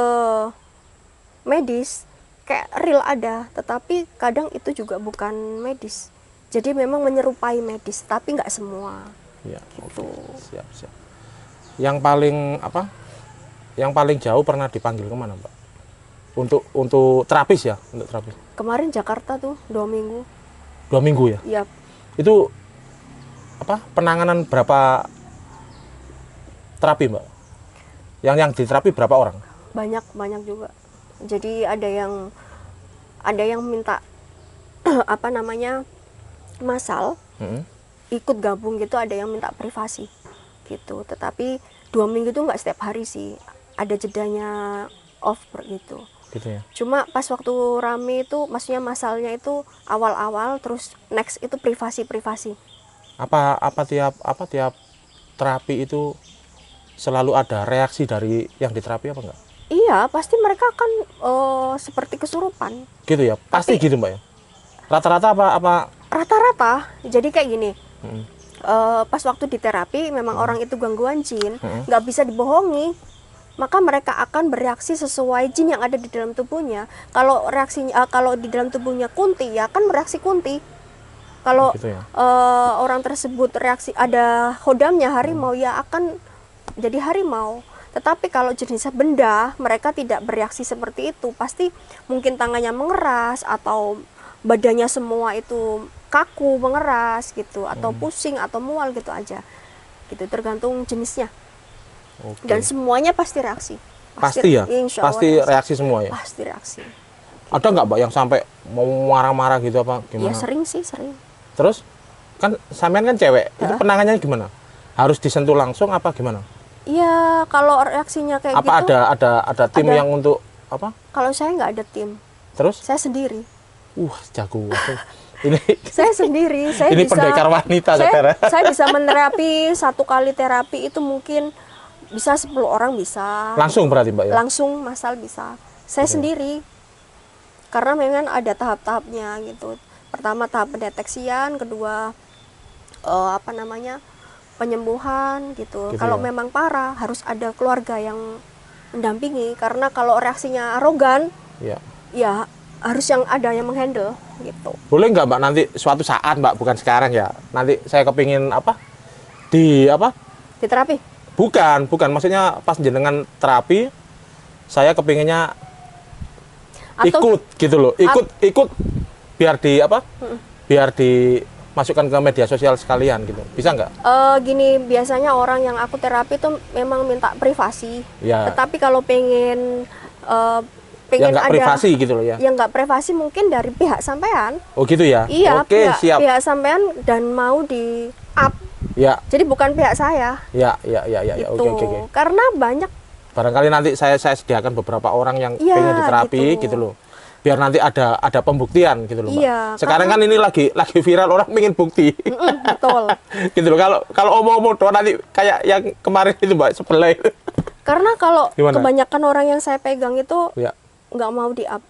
medis kayak real ada, tetapi kadang itu juga bukan medis. Jadi memang menyerupai medis, tapi nggak semua Ya, gitu. oke. Siap, siap. Yang paling apa? Yang paling jauh pernah dipanggil kemana, Mbak? Untuk terapis ya, untuk terapis. Kemarin Jakarta tuh 2 minggu. 2 minggu ya? Iya. Itu apa? Penanganan berapa terapi, Mbak? Yang diterapi berapa orang? Banyak juga. Jadi ada yang minta apa namanya massal, ikut gabung gitu, ada yang minta privasi gitu. Tetapi 2 minggu itu nggak setiap hari sih, ada jedanya off gitu. Gitu ya. Cuma pas waktu rame itu, maksudnya masalnya itu awal-awal, terus next itu privasi. Apa tiap terapi itu selalu ada reaksi dari yang diterapi apa enggak? Iya, pasti mereka akan seperti kesurupan. Gitu ya, pasti gitu Mbak ya. Rata-rata apa? Rata-rata, jadi kayak gini. Pas waktu di terapi, memang orang itu gangguan jin, nggak bisa dibohongi. Maka mereka akan bereaksi sesuai jin yang ada di dalam tubuhnya. Kalau reaksinya, kalau di dalam tubuhnya kunti, ya kan bereaksi kunti. Kalau gitu ya? Orang tersebut reaksi ada hodamnya harimau, ya akan jadi harimau. Tetapi kalau jenisnya benda, mereka tidak bereaksi seperti itu. Pasti mungkin tangannya mengeras atau badannya semua itu kaku, mengeras gitu, atau pusing atau mual gitu aja. Gitu, tergantung jenisnya. Oke. Dan semuanya pasti reaksi. Pasti ya? Insya Allah Pasti reaksi semua ya? Pasti reaksi. Ada nggak Mbak yang sampai mau marah-marah gitu apa gimana? Ya sering sih, sering. Terus kan sampean kan cewek, itu penanganannya gimana? Harus disentuh langsung apa gimana? Iya, kalau reaksinya kayak Apa gitu. ada tim ada. yang untuk apa? Kalau saya nggak ada tim, Terus? saya sendiri. Jago. Ini Saya sendiri, saya ini bisa. pendekar wanita, saudara. Saya bisa menerapi 1 kali terapi itu mungkin bisa 10 orang bisa. Langsung berarti Mbak ya? Langsung masal bisa. Saya sendiri. Karena memang ada tahap-tahapnya gitu. Pertama tahap pendeteksian, kedua penyembuhan gitu. Kalau ya? memang parah harus ada keluarga yang mendampingi, karena kalau reaksinya arogan, ya harus ada yang menghandle gitu. Boleh nggak Mbak nanti suatu saat Mbak, bukan sekarang ya, nanti saya kepingin di terapi? Bukan, maksudnya pas jenengan terapi, saya kepinginnya ikut gitu loh, ikut biar dimasukkan ke media sosial sekalian gitu, bisa nggak? Gini, biasanya orang yang aku terapi tuh memang minta privasi. Ya. Tetapi kalau pengen yang nggak ada privasi gitu loh ya? Yang nggak privasi mungkin dari pihak sampean. Oh gitu ya? Iya, Oke, siap. Pihak sampean dan mau di up. Ya. Jadi bukan pihak saya. Ya. Gitu. Oke. Karena banyak. Barangkali nanti saya sediakan beberapa orang yang pengen diterapi gitu loh. Biar nanti ada pembuktian gitu loh Mbak. Iya, sekarang kan ini lagi viral, orang pengen bukti. Betul. Gitu loh. Kalau omong-omong doang nanti kayak yang kemarin itu Mbak, sebelah itu. Karena kalau Gimana? Kebanyakan orang yang saya pegang itu ya, nggak mau di up.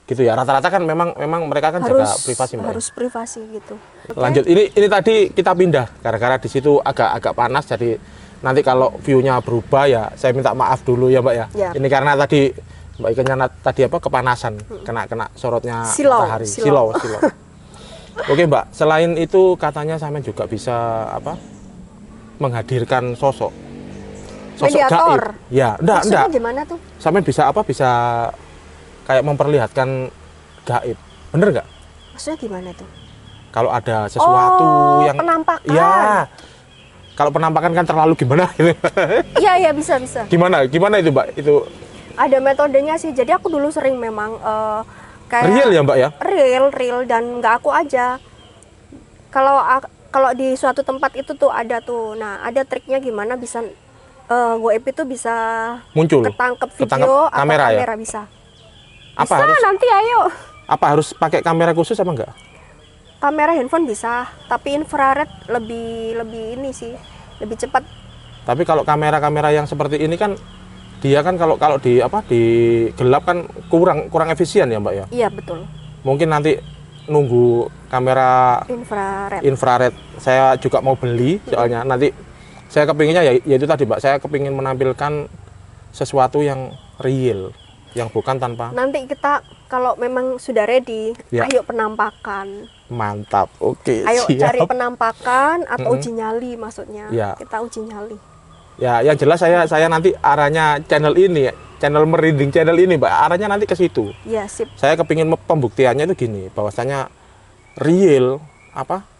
Gitu ya. Rata-rata kan memang mereka kan jaga privasi Mbak. Harus privasi gitu. Lanjut. Ini tadi kita pindah gara-gara di situ agak panas, jadi nanti kalau view-nya berubah ya saya minta maaf dulu ya Mbak ya. Ya. Ini karena tadi Mbak ikannya tadi kepanasan, kena sorotnya matahari. Silau. Oke Mbak, selain itu katanya sampean juga bisa menghadirkan sosok mediator. gaib. Ya, enggak. Gimana tuh? Sampean bisa bisa kayak memperlihatkan gaib. Bener nggak? Maksudnya gimana tuh? Kalau ada sesuatu yang penampakan. Ya. Kalau penampakan kan terlalu gimana gitu. Iya, bisa. Gimana itu Mbak? Itu ada metodenya sih. Jadi aku dulu sering memang kayak real ya Mbak ya? Real dan nggak aku aja. Kalau di suatu tempat itu tuh ada tuh. Nah, ada triknya gimana bisa goib itu bisa muncul. Ketangkep video atau kamera ya? bisa. Apa harus, nanti ayo. Apa harus pakai kamera khusus apa enggak? Kamera handphone bisa, tapi infrared lebih ini sih, lebih cepat. Tapi kalau kamera yang seperti ini kan dia kan kalau di gelap kan kurang efisien ya Mbak ya? Iya, betul. Mungkin nanti nunggu kamera infrared. Saya juga mau beli soalnya nanti saya kepinginnya ya itu tadi Mbak, saya kepingin menampilkan sesuatu yang real. yang bukan tanpa. Nanti kita kalau memang sudah ready, Ya. ayo penampakan. Mantap. Oke, Ayo siap. cari penampakan atau uji nyali maksudnya. Ya. Kita uji nyali. Ya, yang jelas saya nanti arahnya channel ini, channel Merinding channel ini, Mbak, arahnya nanti ke situ. Ya, sip. Saya kepingin pembuktiannya itu gini, bahwasanya real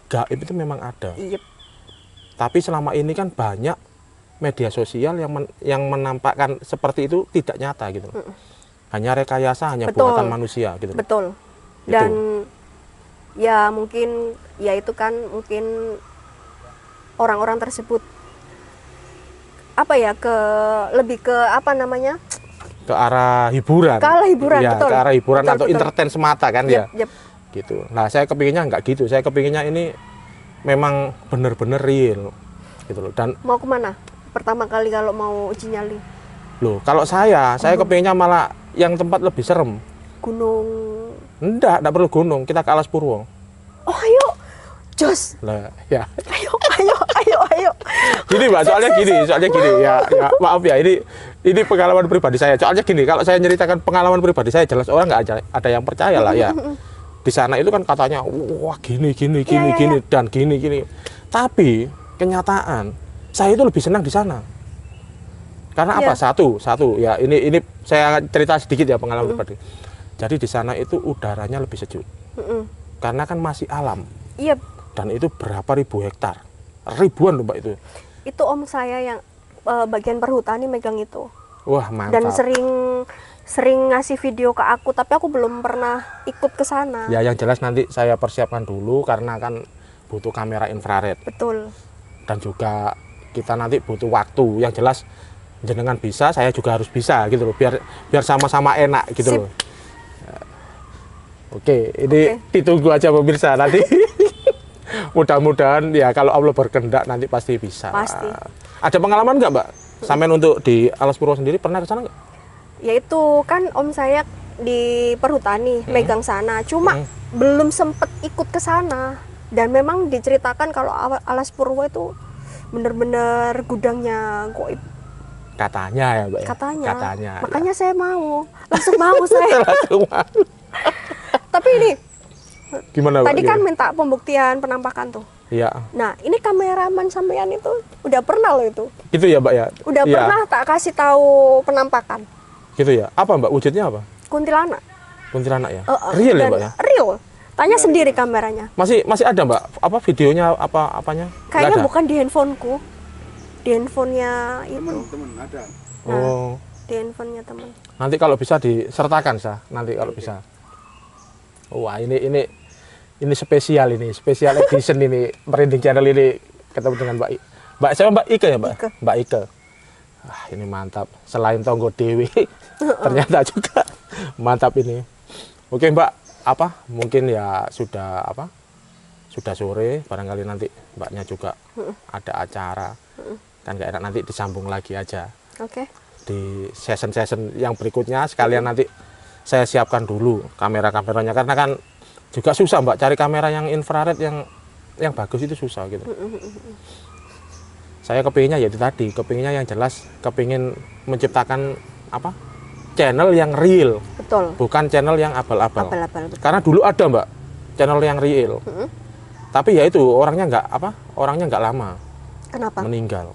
gaib itu memang ada. Iya. Tapi selama ini kan banyak media sosial yang menampakkan seperti itu tidak nyata gitu. Hanya rekayasa, hanya Betul. buatan manusia gitu. Betul. Dan ya mungkin ya itu kan mungkin orang-orang tersebut lebih ke apa namanya? Ke arah hiburan. Ke arah hiburan, ya, betul. ke arah hiburan Betul, atau betul. entertain semata kan ya. Yep. Gitu. Nah, saya kepinginnya nggak gitu. Saya kepinginnya ini memang benar-benar real gitu loh. Dan Mau kemana? Pertama kali kalau mau uji nyali? loh, kalau saya kepinginnya malah yang tempat lebih serem. Gunung. Enggak perlu gunung, kita ke Alas Purwo. Oh, ayo. Jos. Lah, ya. Ayo. Gini Mbak, soalnya gini ya maaf ya, ini pengalaman pribadi saya. Soalnya gini, kalau saya ceritakan pengalaman pribadi saya, jelas orang nggak ada yang percaya lah ya. Di sana itu kan katanya wah gini dan gini. Tapi kenyataan saya itu lebih senang di sana. Karena apa? Satu ya, ini saya cerita sedikit ya pengalaman pribadi. Jadi di sana itu udaranya lebih sejuk. Karena kan masih alam. Iya. Dan itu berapa ribu hektar. Ribuan loh Mbak itu. Itu om saya yang bagian perhutani megang itu. Wah, mantap. Dan sering ngasih video ke aku, tapi aku belum pernah ikut ke sana. Ya, yang jelas nanti saya persiapkan dulu karena kan butuh kamera infrared. Betul. Dan juga kita nanti butuh waktu. Yang jelas jenengan bisa, saya juga harus bisa gitu loh. Biar sama-sama enak gitu Sip. loh. Oke, ini ditunggu aja pemirsa nanti. Mudah-mudahan ya kalau Allah berkehendak nanti pasti bisa. Pasti. Ada pengalaman nggak Mbak? Sampean untuk di Alas Purwo sendiri pernah ke sana nggak? Yaitu kan om saya di perhutani megang sana, cuma belum sempet ikut ke sana. Dan memang diceritakan kalau Alas Purwo itu bener-bener gudangnya goib. Katanya ya Mbak. Katanya. Makanya saya langsung mau saya. Tapi ini gimana Mbak? tadi kan minta pembuktian penampakan tuh. Iya. Nah, ini kameraman sampean itu udah pernah loh itu. Itu ya Mbak ya? Udah ya. pernah tak kasih tahu penampakan. Gitu ya? Apa Mbak? Wujudnya apa? Kuntilanak. Kuntilanak ya? Real ya Mbak ya? Real. Tanya sendiri kameranya. Masih ada Mbak? Apa videonya apanya? Kayaknya bukan di handphoneku. Di handphonenya itu. Temen ada. Oh. Di handphonenya teman. Nanti kalau bisa disertakan nanti kalau bisa. Wah, ini spesial edition ini Merinding channel ini ketemu dengan Mbak Ike ya Mbak? Ike. Mbak Ike. Wah, ini mantap. Selain Tonggo Dewi, ternyata juga mantap ini. Oke Mbak, mungkin ya sudah sore, barangkali nanti Mbaknya juga ada acara. Kan gak enak nanti disambung lagi aja. Oke. Di session yang berikutnya sekalian nanti saya siapkan dulu kamera-kameranya karena kan juga susah Mbak cari kamera yang infrared yang bagus itu susah gitu. Saya kepinginnya ya itu tadi, kepinginnya yang jelas, kepingin menciptakan channel yang real. Betul. Bukan channel yang abal-abal. Abal-abal, betul. Karena dulu ada Mbak channel yang real. Tapi ya itu orangnya nggak lama. Kenapa? Meninggal.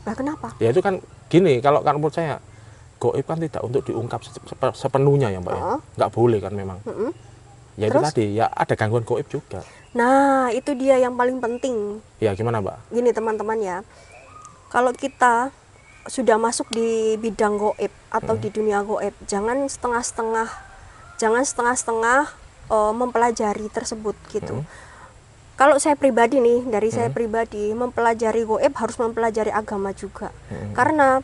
Nah, kenapa? Ya itu kan gini, kalau kan menurut saya goib kan tidak untuk diungkap sepenuhnya ya Mbak ya. Nggak boleh kan memang. Ya itu Terus? tadi, ya ada gangguan goib juga. Nah, itu dia yang paling penting. Ya gimana Mbak? Gini teman-teman ya. Kalau kita sudah masuk di bidang goib atau di dunia goib, jangan setengah-setengah mempelajari tersebut gitu. Kalau saya pribadi nih, dari saya pribadi mempelajari goib harus mempelajari agama juga. Karena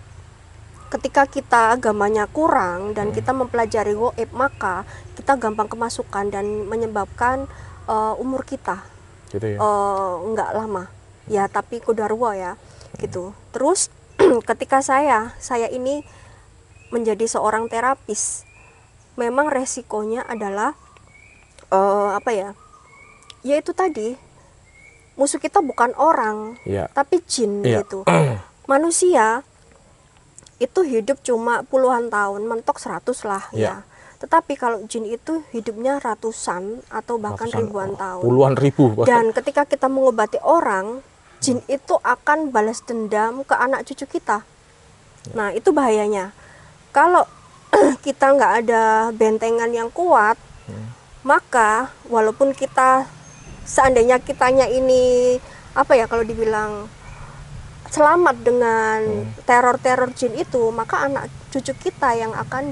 ketika kita agamanya kurang dan kita mempelajari goib, maka kita gampang kemasukan dan menyebabkan umur kita Gitu ya. nggak lama ya, tapi kudarwa ya gitu. Terus ketika saya ini menjadi seorang terapis, memang resikonya adalah yaitu tadi musuh kita bukan orang Iya. tapi jin Iya. gitu. Manusia itu hidup cuma puluhan tahun, mentok 100 lah Ya. ya. Tetapi kalau jin itu hidupnya ratusan atau bahkan ribuan tahun. Puluhan ribu. Dan ketika kita mengobati orang, jin itu akan balas dendam ke anak cucu kita. Nah, itu bahayanya. Kalau kita nggak ada bentengan yang kuat, maka walaupun kita seandainya kitanya ini apa ya kalau dibilang selamat dengan teror-teror jin itu, maka anak cucu kita yang akan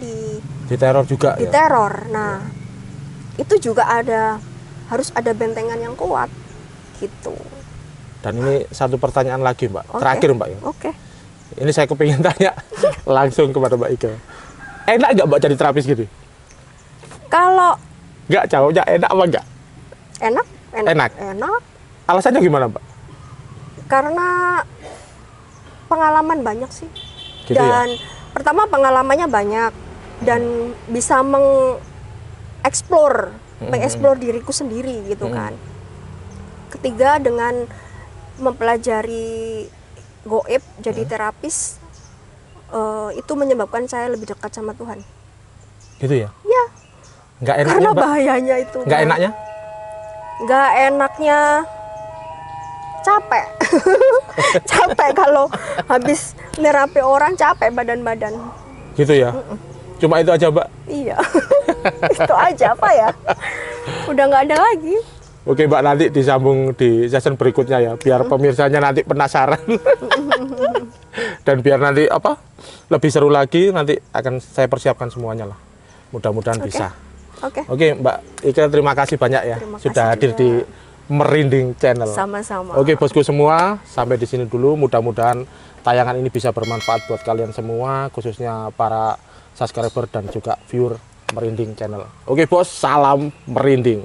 diteror juga ya. diteror. Nah, itu juga harus ada bentengan yang kuat gitu. Dan ini satu pertanyaan lagi, Mbak. Oke. Terakhir, Mbak ya. Oke. Ini saya kepingin tanya langsung kepada Mbak Ika. Enak nggak Mbak jadi terapis gitu? Kalau Nggak, jawabnya enak apa enggak? enak, Enak. enak, Alasannya gimana, Mbak? karena pengalaman banyak sih. Gitu Dan pertama pengalamannya banyak dan bisa mengeksplor diriku sendiri gitu kan. Ketiga, dengan mempelajari goib jadi terapis, itu menyebabkan saya lebih dekat sama Tuhan. Gitu ya? Ya, Nggak enaknya, karena Mbak? bahayanya itu. Nggak enaknya? Nggak enaknya capek. Capek kalau habis nerapi orang, capek badan-badan. Gitu ya? Cuma itu aja, Mbak? Iya. Itu aja apa ya? Udah nggak ada lagi. Oke, Mbak, nanti disambung di season berikutnya ya, biar pemirsanya nanti penasaran. Dan biar nanti lebih seru lagi, nanti akan saya persiapkan semuanya lah. Mudah-mudahan bisa. Oke. Oke, Mbak Ika, terima kasih banyak ya Terima sudah kasih hadir juga. di Merinding Channel. Sama-sama. Oke, bosku semua, sampai di sini dulu. Mudah-mudahan tayangan ini bisa bermanfaat buat kalian semua, khususnya para subscriber dan juga viewer Merinding Channel. Oke, bos, salam merinding.